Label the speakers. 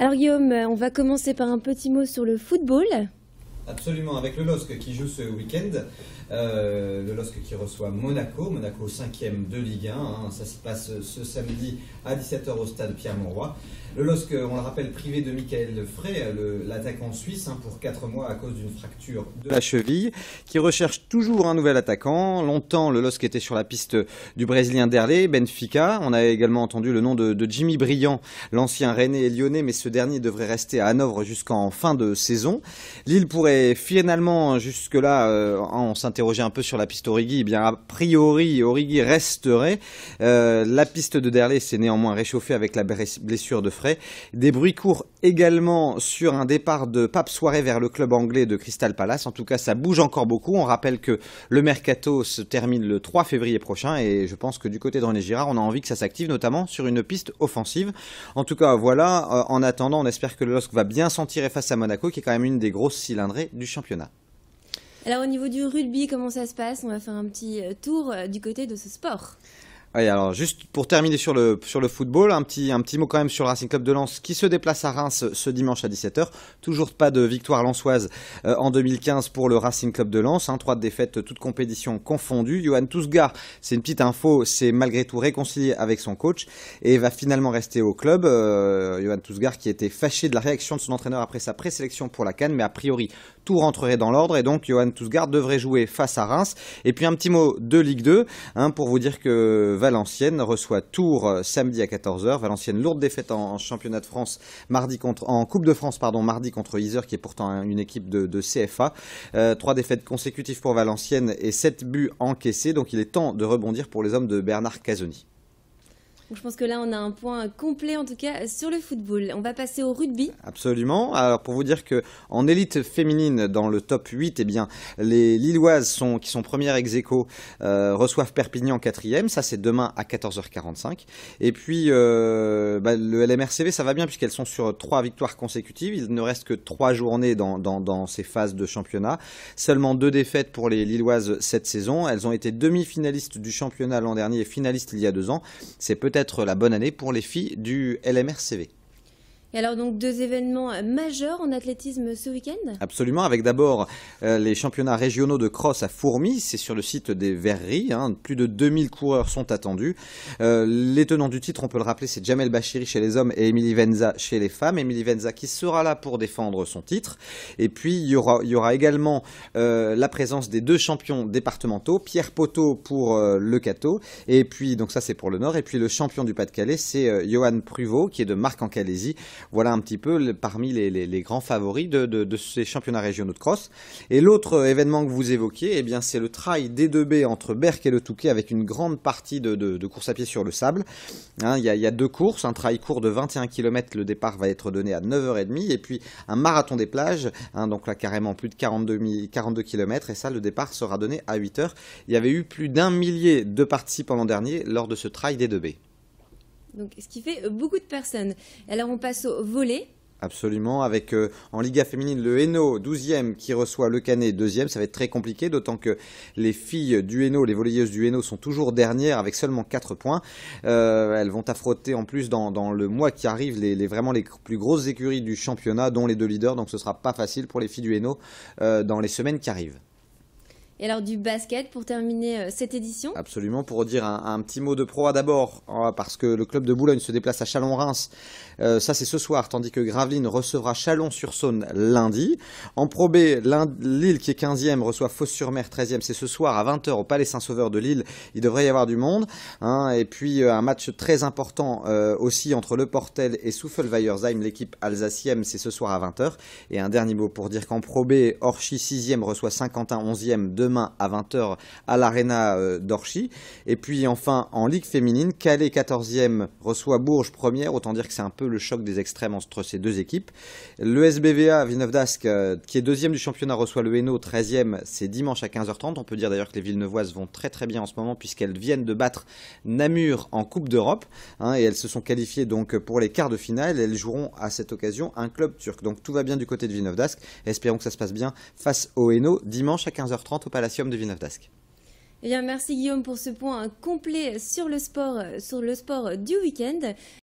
Speaker 1: Alors Guillaume, on va commencer par un petit mot sur le football.
Speaker 2: Absolument, avec le LOSC qui joue ce week-end, le LOSC qui reçoit Monaco 5e de Ligue 1, ça se passe ce samedi à 17 h au stade Pierre-Mauroy. Le LOSC, on le rappelle, privé de Michael Frey, l'attaquant suisse, pour 4 mois à cause d'une fracture de la cheville, qui recherche toujours un nouvel attaquant. Longtemps, le LOSC était sur la piste du Brésilien Derlei, Benfica. On a également entendu le nom de Jimmy Briand, l'ancien Rennais et Lyonnais, mais ce dernier devrait rester à Hanovre jusqu'en fin de saison. Lille pourrait finalement, jusque-là, on s'interrogeait un peu sur la piste Origi, eh bien a priori, Origi resterait. La piste de Derlei s'est néanmoins réchauffée avec la blessure de Frey. Des bruits courts également sur un départ de Pape Souaré vers le club anglais de Crystal Palace. En tout cas, ça bouge encore beaucoup. On rappelle que le mercato se termine le 3 février prochain et je pense que du côté de René Girard, on a envie que ça s'active, notamment sur une piste offensive. En tout cas, voilà. En attendant, on espère que le LOSC va bien s'en tirer face à Monaco, qui est quand même une des grosses cylindrées du championnat.
Speaker 1: Alors au niveau du rugby, comment ça se passe? On va faire un petit tour du côté de ce sport.
Speaker 2: Oui, alors juste pour terminer sur le football, un petit mot quand même sur le Racing Club de Lens qui se déplace à Reims ce dimanche à 17 h. Toujours pas de victoire lensoise en 2015 pour le Racing Club de Lens, 3 défaites toutes compétitions confondues. Johan Tousgar, c'est une petite info, c'est malgré tout réconcilié avec son coach et va finalement rester au club. Johan Tousgar qui était fâché de la réaction de son entraîneur après sa présélection pour la CAN, mais a priori tout rentrerait dans l'ordre et donc Johan Tousgar devrait jouer face à Reims. Et puis un petit mot de Ligue 2 pour vous dire que Valenciennes reçoit Tours samedi à 14 h. Valenciennes, lourde défaite en championnat de France en Coupe de France mardi contre Yzeure qui est pourtant une équipe de CFA. 3 défaites consécutives pour Valenciennes et 7 buts encaissés. Donc il est temps de rebondir pour les hommes de Bernard Casoni.
Speaker 1: Donc, je pense que là, on a un point complet, en tout cas, sur le football. On va passer au rugby.
Speaker 2: Absolument. Alors, pour vous dire que en élite féminine, dans le top 8, eh bien, les Lilloises qui sont premières ex aequo, reçoivent Perpignan 4e. Ça, c'est demain à 14 h 45. Et puis, le LMRCV, ça va bien puisqu'elles sont sur 3 victoires consécutives. Il ne reste que 3 journées dans ces phases de championnat. Seulement 2 défaites pour les Lilloises cette saison. Elles ont été demi-finalistes du championnat l'an dernier et finalistes il y a 2 ans. C'est peut-être la bonne année pour les filles du LMRCV.
Speaker 1: Et alors donc 2 événements majeurs en athlétisme ce week-end?
Speaker 2: Absolument, avec d'abord les championnats régionaux de cross à Fourmies, c'est sur le site des Verreries, plus de 2000 coureurs sont attendus. Les tenants du titre, on peut le rappeler, c'est Jamel Bachiri chez les hommes et Émilie Venza chez les femmes. Émilie Venza qui sera là pour défendre son titre. Et puis il y aura également la présence des 2 champions départementaux, Pierre Poteau pour le Cateau, et puis donc ça c'est pour le Nord, et puis le champion du Pas-de-Calais, c'est Johan Pruvot qui est de Marc-en-Calaisis. Voilà un petit peu parmi les grands favoris de ces championnats régionaux de cross. Et l'autre événement que vous évoquiez, eh bien, c'est le trail D2B entre Berck et le Touquet avec une grande partie de course à pied sur le sable. Il y a 2 courses, un trail court de 21 km, le départ va être donné à 9 h 30 et puis un marathon des plages, donc là carrément plus de 42 km et ça le départ sera donné à 8 h. Il y avait eu plus d'1 millier de participants l'an dernier lors de ce trail D2B.
Speaker 1: Donc, ce qui fait beaucoup de personnes. Alors, on passe au volley.
Speaker 2: Absolument, avec en Liga féminine le Hainaut 12e qui reçoit le Canet 2e, ça va être très compliqué, d'autant que les filles du Hainaut, les volleyeuses du Hainaut sont toujours dernières avec seulement 4 points. Elles vont affronter en plus dans le mois qui arrive vraiment les plus grosses écuries du championnat, dont les 2 leaders, donc ce sera pas facile pour les filles du Hainaut dans les semaines qui arrivent.
Speaker 1: Et alors du basket pour terminer cette édition?
Speaker 2: Absolument, pour dire un petit mot de proie d'abord, parce que le club de Boulogne se déplace à Châlons-Reims, ça c'est ce soir, tandis que Gravelines recevra Chalon-sur-Saône lundi. En Pro B, Lille qui est 15e reçoit Fos-sur-Mer 13e, c'est ce soir à 20 h au Palais Saint-Sauveur de Lille, il devrait y avoir du monde. Et puis un match très important aussi entre Le Portel et Souffel-Weiersheim, l'équipe alsacienne, c'est ce soir à 20 h. Et un dernier mot pour dire qu'en Pro B, Orchy 6e reçoit Saint-Quentin 11e demain à 20 h à l'Arena d'Orchy. Et puis enfin en Ligue féminine, Calais 14e reçoit Bourges 1er, autant dire que c'est un peu le choc des extrêmes entre ces 2 équipes. Le SBVA Villeneuve d'Ascq qui est 2e du championnat reçoit le Hainaut 13e, c'est dimanche à 15 h 30. On peut dire d'ailleurs que les Villeneuvoises vont très très bien en ce moment puisqu'elles viennent de battre Namur en Coupe d'Europe et elles se sont qualifiées donc pour les quarts de finale. Elles joueront à cette occasion un club turc. Donc tout va bien du côté de Villeneuve d'Ascq. Espérons que ça se passe bien face au Hainaut dimanche à 15 h 30 au Palacium de Villeneuve d'Ascq.
Speaker 1: Eh bien, merci Guillaume pour ce point complet sur le sport du week-end.